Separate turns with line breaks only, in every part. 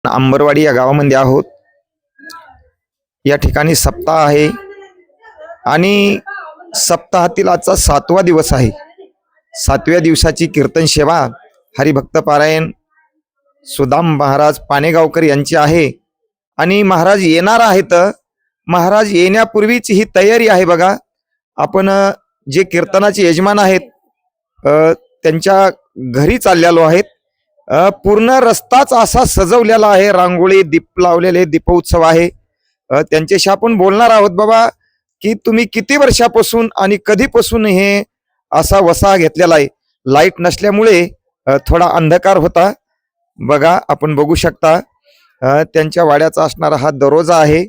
अंबरवाडी या गावामध्ये आहोत। या ठिकाणी सप्ताह आहे आणि सप्ताहातील आजचा 7वा दिवस आहे। 7व्या दिवसाची कीर्तन सेवा हरिभक्त पारायण सुदाम महाराज पानेगावकर यांची आहे आणि महाराज येणार आहेत। महाराज येण्यापूर्वीच ही तयारी आहे बघा। आपण जे कीर्तनाचे यजमान आहेत त्यांच्या घरी चाललेलो आहेत। पूर्ण रस्ताच असा सजवलेला आहे, रांगोळी दीप लावलेले, दीपोत्सव आहे। त्यांच्याशी आपण बोलणार आहोत बाबा की तुम्ही किती वर्षापासून आणि कधीपासून हे असा वसा घेतलेला आहे। लाईट नसल्यामुळे थोडा अंधकार होता बघा, आपण बघू शकता। त्यांच्या वाड्याचा असणारा हा दरोजा आहे।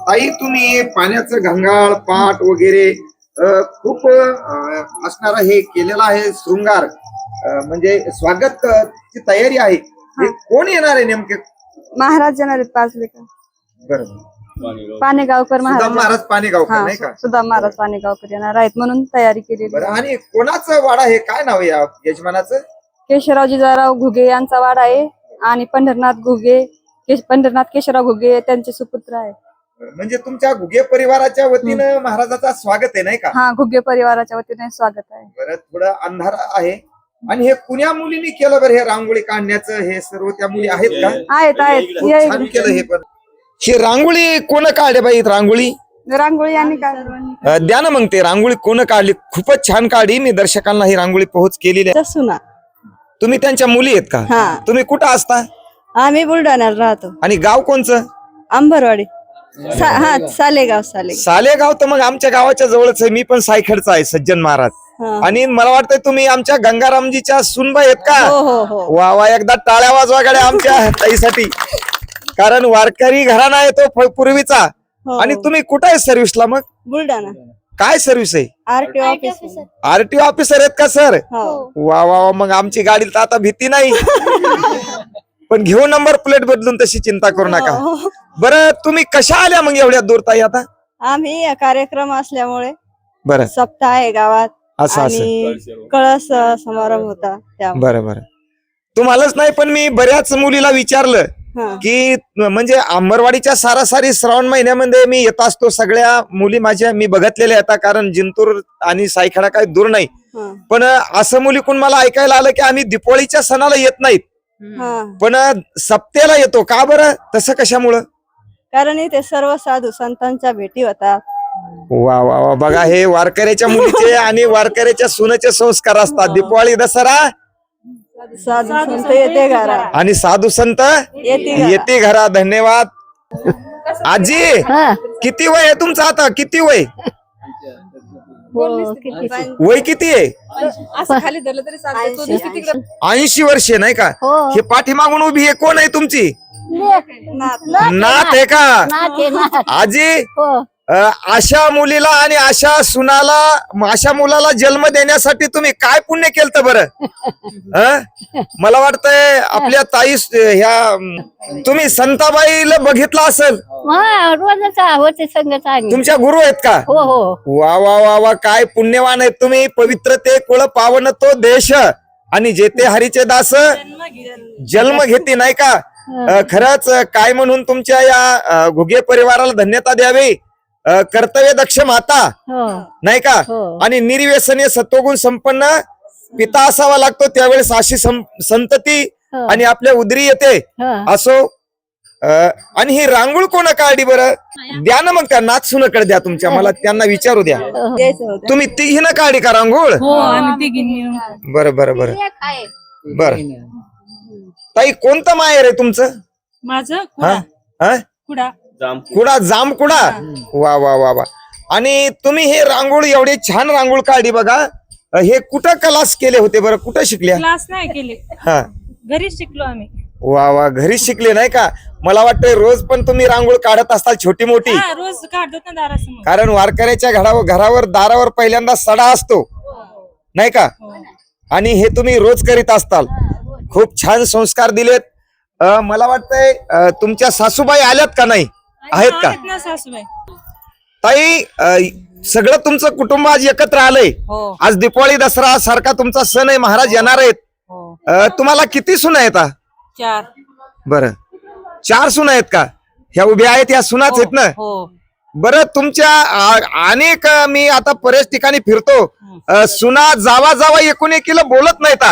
ताई तुम्ही पाण्याचं घंगाळ पाट वगैरे खूप असणारा हे केलेला आहे शृंगार, म्हणजे स्वागत ची तयारी आहे। हे कोण येणार आहे नेमके?
महाराज येणार आहेत पाचले का?
बरोबर,
पानेगावकर
महाराज पानेगावकर नाही का?
सुदाम महाराज पानेगावकर येणार आहेत म्हणून तयारी केलेली।
बरं, आणि कोणाचं वाडा आहे, काय नाव आहे या यजमानाचं?
केशवराव जिजाराव घुगे यांचा वाडा आहे आणि पंढरनाथ घुगे पंढरनाथ केशवराव घुगे त्यांचे सुपुत्र आहे।
म्हणजे तुमच्या घुगे परिवाराच्या वतीनं महाराजाचा स्वागत आहे नाही का?
हा, घुगे परिवाराच्या वतीने स्वागत आहे।
बरं, थोडं अंधार आहे। आणि हे कुण्या मुलींनी केलं बरं हे रांगोळी काढण्याचं? हे सर्व त्या मुली आहेत का?
आहेत
खूप छान केलं हे। पण ही रांगोळी कोण काढले बाई? रांगोळी
आणि काय
द्या ना मग, ते रांगोळी कोण काढली? खूपच छान काढली। मी दर्शकांना ही रांगोळी पोहोच केलेली आहे।
सुना
तुम्ही त्यांच्या मुली आहेत का? तुम्ही कुठं असता?
आम्ही बुलढाण्याला राहतो।
आणि गाव कोणचं?
अंबरवाडी सालेगाव।
सालेगाव तर मग आमच्या गावाच्या जवळच आहे। मी पण सायखेडचा आहे, सज्जन महाराज। आणि मला वाटतं तुम्ही आमच्या गंगारामजीच्या सुनबाई आहेत का? वा वा, एकदा टाळ्या वाजवा गाड्या आमच्या ताईसाठी, कारण वारकरी घराणा आहे तो पूर्वीचा। आणि तुम्ही कुठे आहे सर्व्हिसला मग?
बुलढाणा।
काय सर्व्हिस आहे?
आरटीओ
ऑफिसर आहेत का सर? वा वा, मग आमची गाडी तर आता भीती नाही पण घेऊ नंबर प्लेट बदलून, तशी चिंता करू नका। बरं, तुम्ही कशा आल्या मग एवढ्या दूर ताई? आता
आम्ही कार्यक्रम असल्यामुळे
बरं
सप्ताह आहे गावात,
असं
कळस समारंभ होता।
बरं, तुम्हालाच नाही पण मी बऱ्याच मुलीला विचारलं की म्हणजे अंबरवाडीच्या सारासारी श्रावण महिन्यामध्ये मी येत असतो। सगळ्या मुली माझ्या मी बघितलेल्या आहेत, कारण जिंतूर आणि सायखेडा काही दूर नाही। पण असं मुलीकडून मला ऐकायला आलं की आम्ही दिपोळीच्या सणाला येत नाहीत पण सप्तेला येतो। का बरं, तसं कशामुळं?
कारण इथे सर्व साधू संतांच्या भेटी होतात।
वा वा वा, बघा हे वारकऱ्याच्या मुलीचे आणि वारकऱ्याच्या सुनेचे संस्कार असतात। दिवाळी दसरा
साधू संत येते घरा
आणि साधू संत येते घरा। धन्यवाद आजी। किती वय आहे तुमचं आता? किती वय? वय किती आहे? 80 वर्षे नाही का? हे पाठीमागून उभी आहे कोण आहे तुमची? नात आहे का आजी? अशा मुलीला आणि अशा सुनाला, अशा मुलाला जन्म देण्यासाठी तुम्ही काय पुण्य केलं बरं? मला वाटतंय आपल्या ताई ह्या तुम्ही संताबाईला बघितलं असेल, तुमच्या गुरु आहेत का? वा वा वा वा, काय पुण्यवान आहेत तुम्ही। पवित्र ते कुळ पावन तो देश, आणि जेते हरीचे दास जन्म घेते नाही का? खरंच काय म्हणून तुमच्या या घुगे परिवाराला धन्यता द्यावी। कर्तव्य दक्ष माता नाही का? आणि निर्व्यसनीय सत्वगुण संपन्न पिता असावा लागतो, त्यावेळेस अशी संतती आणि आपल्या उदरी येते असो। आणि ही रांगोळ कोण काढली बरं? द्या ना मग, त्या नाथ सुनकडे द्या तुमच्या, मला त्यांना विचारू द्या। तुम्ही तिघीनं काढली का रांगोळ? बरं बरं बरं बरं। ताई कोणतं माहेर आहे तुमचं?
माझं
कुडा, जामकुडा। वा वा वा वा। आणि तुम्ही हे रांगोळ एवढे छान रांगोळ काढली बघा, हे कुठं क्लास केले होते बरं? कुठं शिकल्या?
क्लास नाही केले, घरी शिकलो आम्ही।
वा वा, घरी शिकले नाही का? मला वाटतंय रोज पण तुम्ही रांगोळ काढत असताल छोटी मोठी?
रोज काढतो ना दारासमोर,
कारण वारकऱ्याच्या घरावर दारावर पहिल्यांदा सडा असतो नाही का? आणि हे तुम्ही रोज करीत असताल। खूप छान संस्कार दिलेत। मला वाटतंय तुमच्या सासूबाई आल्यात का? नाही आहेत का? ताई सगळं तुमचं कुटुंब आज एकत्र आलंय। आज दिवाळी दसरा सारखा तुमचा सण आहे, महाराज येणार आहेत। तुम्हाला किती सुना आहेत?
4
बरं, 4 सुना आहेत का? ह्या उभ्या आहेत या सुनाच आहेत ना?
हो.
बरं, तुमच्या अनेक मी आता बऱ्याच ठिकाणी फिरतो, सुना जावा जावा एकूण एकीला बोलत नाहीत.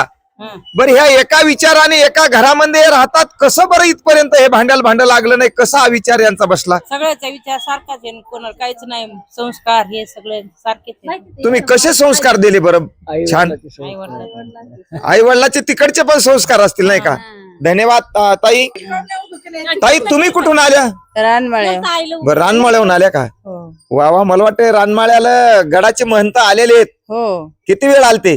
बरं, ह्या एका विचाराने एका घरामध्ये राहतात, कसं बरं इथपर्यंत हे भांडण लागलं नाही? कसा हा विचार यांचा बसला?
सगळ्याचा विचार सारखाच आहे, कोणाला काहीच नाही, संस्कार हे सगळे सारखेच आहे.
तुम्ही कसे संस्कार दिले बरं? छान. आई वडिलाचे तिकडचे पण संस्कार असतील नाही का? धन्यवाद ताई. ताई, तुम्ही कुठून आल्या?
रानमाळे.
बरं, रानमाळ्याहून आल्या का? वा वा, मला वाटतं रानमाळ्याला गडाचे महंत आलेले आहेत.
हो.
किती वेळ आलते?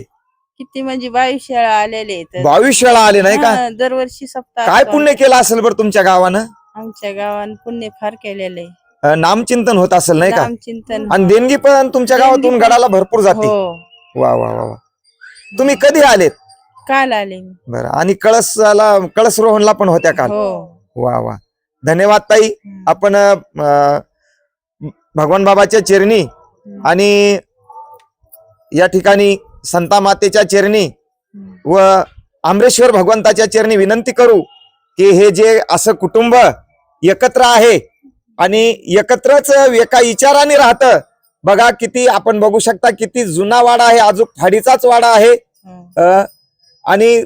किती म्हणजे 22 शाळा आलेले
22 वेळा आले नाही का?
दरवर्षी सप्ताह.
काय पुण्य केलं असेल बरं तुमच्या गावानं?
आमच्या गावात पुण्य फार केलेले,
नामचिंतन होत असेल नाही का?
चिंतन.
आणि देणगी पण तुमच्या गावातून गडाला भरपूर जाते. वा वा वा वा. तुम्ही कधी आलेत?
काल आले.
बरं, आणि कळस रोहनला पण होत्या काल? वा वा, धन्यवाद ताई. आपण भगवान बाबाच्या चरणी आणि या ठिकाणी संता मातेच्या चरणी व आमरेश्वर भगवंताच्या चरणी विनंती करू की हे जे असं कुटुंब एकत्र आहे आणि एकत्रच एका विचाराने राहतं. बघा, किती आपण बघू शकता, किती जुना वाडा आहे, अजून फाडीचाच वाडा आहे. आणि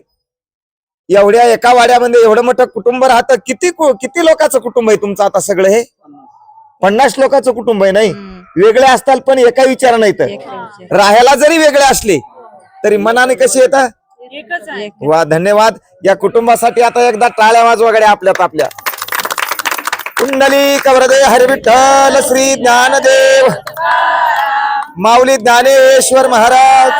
एवढ्या एका वाड्यामध्ये एवढं मोठं कुटुंब राहतं. किती लोकांचं कुटुंब आहे तुमचं आता सगळं? हे 50 लोकांचं कुटुंब आहे. नाही, वेगळे असतात पण एका विचार नाही. तर राहायला जरी वेगळे असले तरी मनाने कसे येतात? वा, धन्यवाद. या कुटुंबासाठी आता एकदा टाळ्या वाजवागड्या आपल्या. कुंडली कवरदे हरी विठ्ठल श्री ज्ञानदेव माऊली ज्ञानेश्वर महाराज.